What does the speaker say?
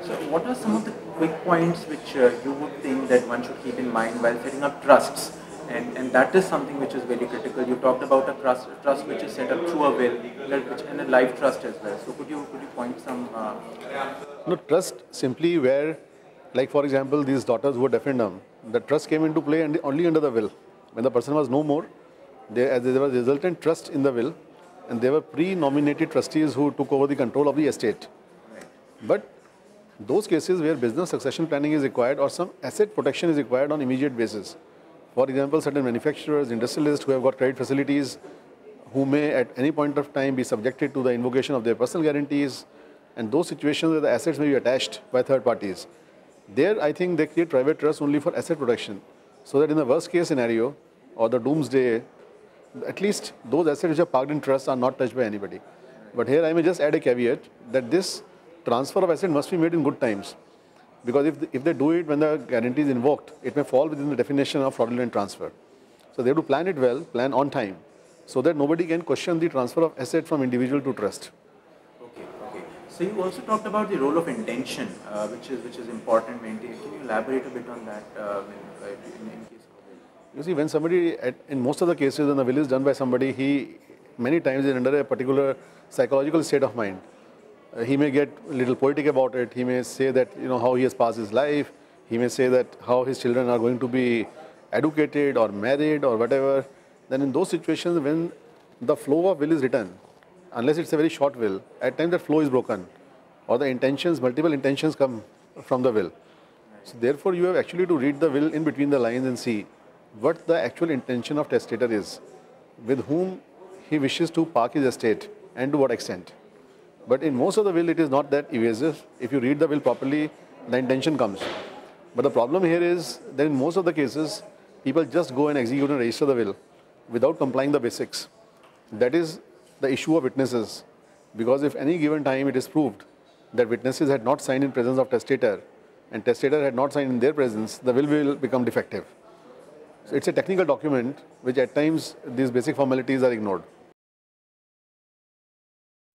So what are some of the quick points which you would think that one should keep in mind while setting up trusts? And that is something which is very critical. You talked about a trust which is set up through a will, and a life trust as well. So could you point some? No, trust simply where, like for example, these daughters who were referendum, the trust came into play and only under the will. When the person was no more, as there was resultant trust in the will, and there were pre-nominated trustees who took over the control of the estate. But those cases where business succession planning is required or some asset protection is required on immediate basis. For example, certain manufacturers, industrialists who have got credit facilities, who may at any point of time be subjected to the invocation of their personal guarantees, and those situations where the assets may be attached by third parties. There, I think they create private trust only for asset protection, so that in the worst case scenario or the doomsday, at least those assets which are parked in trust are not touched by anybody. But here I may just add a caveat that this transfer of asset must be made in good times. Because if they do it when the guarantee is invoked, it may fall within the definition of fraudulent transfer. So they have to plan it well, plan on time, so that nobody can question the transfer of asset from individual to trust. Okay. So you also talked about the role of intention, which is important. Can you elaborate a bit on that in case of a will? You see, when somebody, in most of the cases when the will is done by somebody, he many times is under a particular psychological state of mind. He may get a little poetic about it. He may say that, how he has passed his life. He may say that how his children are going to be educated or married or whatever. Then in those situations when the flow of will is written, unless it's a very short will, at times that flow is broken or the intentions, multiple intentions come from the will. So therefore you have actually to read the will in between the lines and see what the actual intention of testator is, with whom he wishes to park his estate and to what extent. But in most of the will, it is not that evasive. If you read the will properly, the intention comes. But the problem here is that in most of the cases, people just go and execute and register the will without complying the basics. That is the issue of witnesses. Because if any given time it is proved that witnesses had not signed in presence of testator and testator had not signed in their presence, the will become defective. So it's a technical document which at times these basic formalities are ignored.